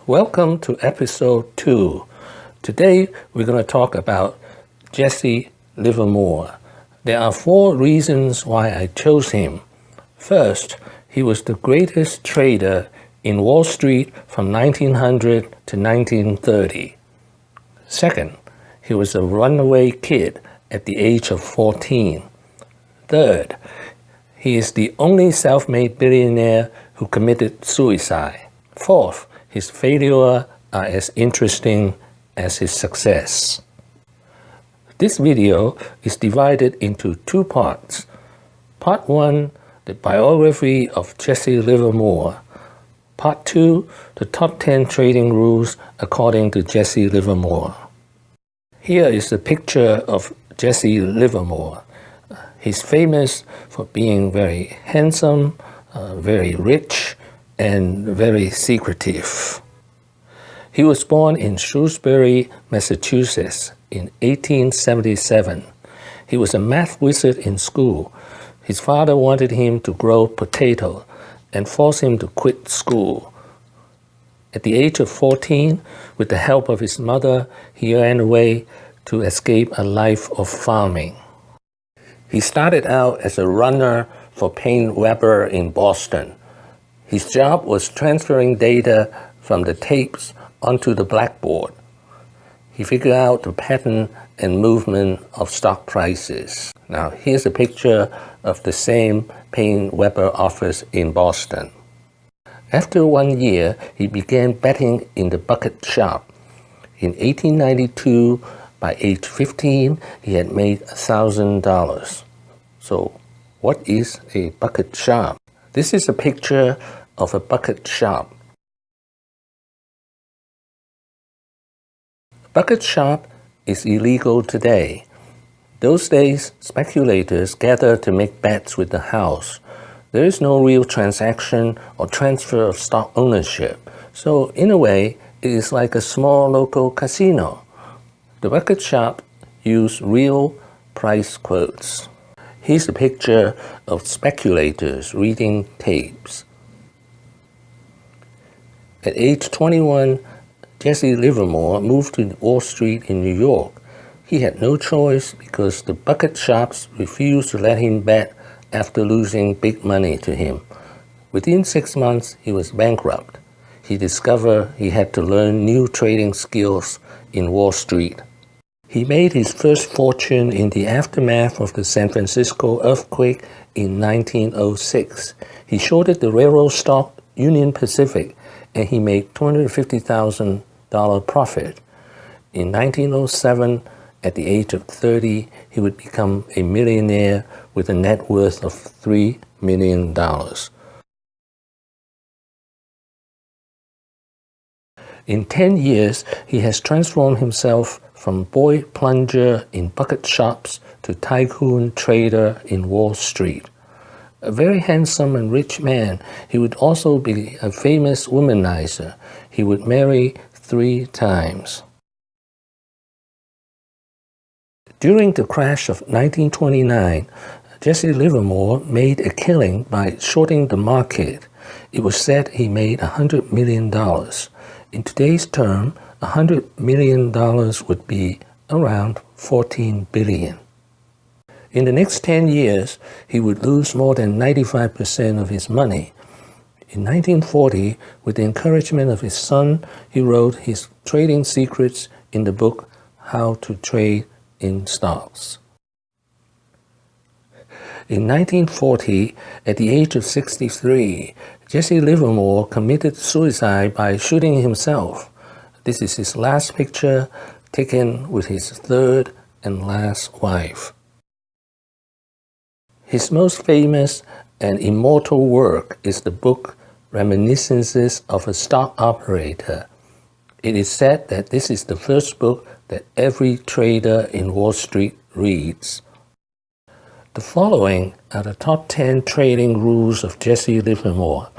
Welcome to episode 2. Today we're going to talk about Jesse Livermore. There are 4 reasons why I chose him. First, he was the greatest trader in Wall Street from 1900 to 1930. Second, he was a runaway kid at the age of 14. Third, he is the only self-made billionaire who committed suicide. Fourth, his failures are as interesting as his success. This video is divided into 2 parts. Part 1, the biography of Jesse Livermore. Part 2, the top 10 trading rules according to Jesse Livermore. Here is a picture of Jesse Livermore. He's famous for being very handsome, very rich, and very secretive. He was born in Shrewsbury, Massachusetts in 1877. He was a math wizard in school. His father wanted him to grow potatoes and forced him to quit school. At the age of 14, with the help of his mother, he ran away to escape a life of farming. He started out as a runner for Paine Webber in Boston. His job was transferring data from the tapes onto the blackboard. He figured out the pattern and movement of stock prices. Now here's a picture of the same Paine Webber office in Boston. After 1 year, he began betting in the bucket shop. In 1892, by age 15, he had made $1,000. So what is a bucket shop? This is a picture of a bucket shop. A bucket shop is illegal today. Those days, speculators gathered to make bets with the house. There is no real transaction or transfer of stock ownership. So in a way, it is like a small local casino. The bucket shop used real price quotes. Here's a picture of speculators reading tapes. At age 21, Jesse Livermore moved to Wall Street in New York. He had no choice because the bucket shops refused to let him bet after losing big money to him. Within 6 months, he was bankrupt. He discovered he had to learn new trading skills in Wall Street. He made his first fortune in the aftermath of the San Francisco earthquake in 1906. He shorted the railroad stock Union Pacific, and he made $250,000 profit. In 1907, at the age of 30, he would become a millionaire with a net worth of $3 million. In 10 years, he has transformed himself from boy plunger in bucket shops to tycoon trader in Wall Street. A very handsome and rich man, he would also be a famous womanizer. He would marry 3 times. During the crash of 1929, Jesse Livermore made a killing by shorting the market. It was said he made $100 million. In today's term, $100 million would be around $14 billion. In the next 10 years, he would lose more than 95% of his money. In 1940, with the encouragement of his son, he wrote his trading secrets in the book How to Trade in Stocks. In 1940, at the age of 63, Jesse Livermore committed suicide by shooting himself. This is his last picture taken with his 3rd and last wife. His most famous and immortal work is the book Reminiscences of a Stock Operator. It is said that this is the first book that every trader in Wall Street reads. The following are the top 10 trading rules of Jesse Livermore.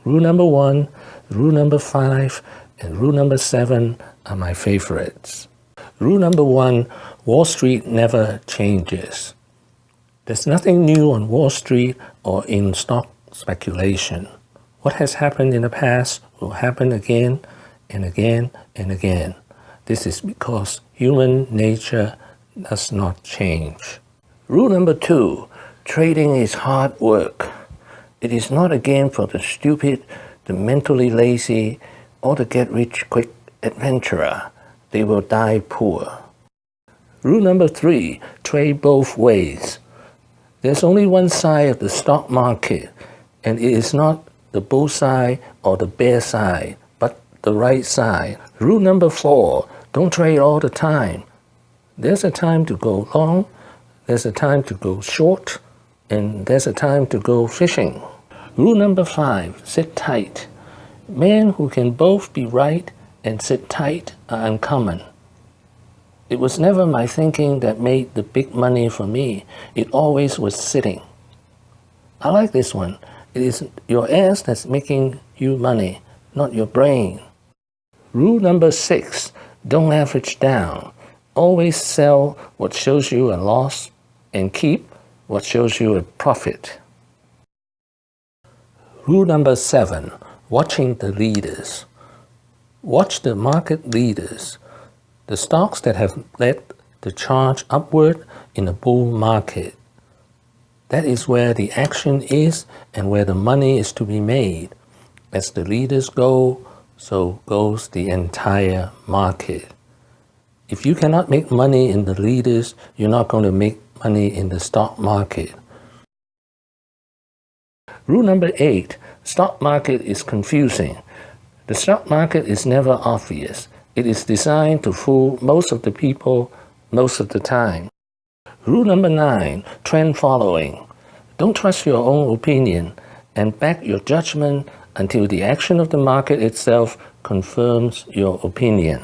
Rule number 1, rule number 5, and rule number 7 are my favorites. Rule number 1, Wall Street never changes. There's nothing new on Wall Street or in stock speculation. What has happened in the past will happen again. and again and again. This is because human nature does not change. Rule number 2, trading is hard work. It is not a game for the stupid, the mentally lazy, or the get-rich-quick adventurer. They will die poor. Rule number 3, trade both ways. There's only one side of the stock market, and it is not the bull side or the bear side, but the right side. Rule number 4, don't trade all the time. There's a time to go long, there's a time to go short, and there's a time to go fishing. Rule number 5, sit tight. Men who can both be right and sit tight are uncommon. It was never my thinking that made the big money for me. It always was sitting. I like this one. It is your ass that's making you money, not your brain. Rule number 6, don't average down. Always sell what shows you a loss and keep what shows you a profit. Rule number 7, watching the leaders. Watch the market leaders, the stocks that have led the charge upward in a bull market. That is where the action is and where the money is to be made. As the leaders go, so goes the entire market. If you cannot make money in the leaders, you're not going to make money in the stock market. Rule number 8, stock market is confusing. The stock market is never obvious. It is designed to fool most of the people most of the time. Rule number 9, trend following. Don't trust your own opinion and back your judgment until the action of the market itself confirms your opinion.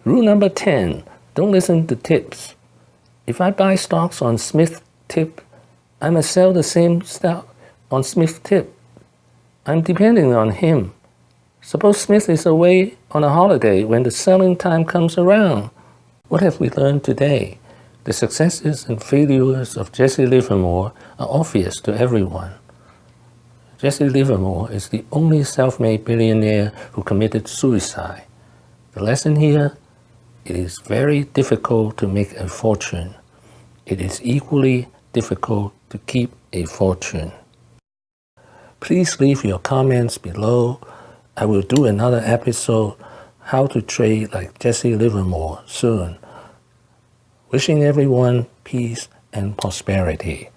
Rule number 10, don't listen to tips. If I buy stocks on Smith tip, I must sell the same stock on Smith tip. I'm depending on him. Suppose Smith is away on a holiday when the selling time comes around. What have we learned today? The successes and failures of Jesse Livermore are obvious to everyone. Jesse Livermore is the only self-made billionaire who committed suicide. The lesson here, it is very difficult to make a fortune. It is equally difficult to keep a fortune. Please leave your comments below. I will do another episode, How to Trade Like Jesse Livermore, soon. Wishing everyone peace and prosperity.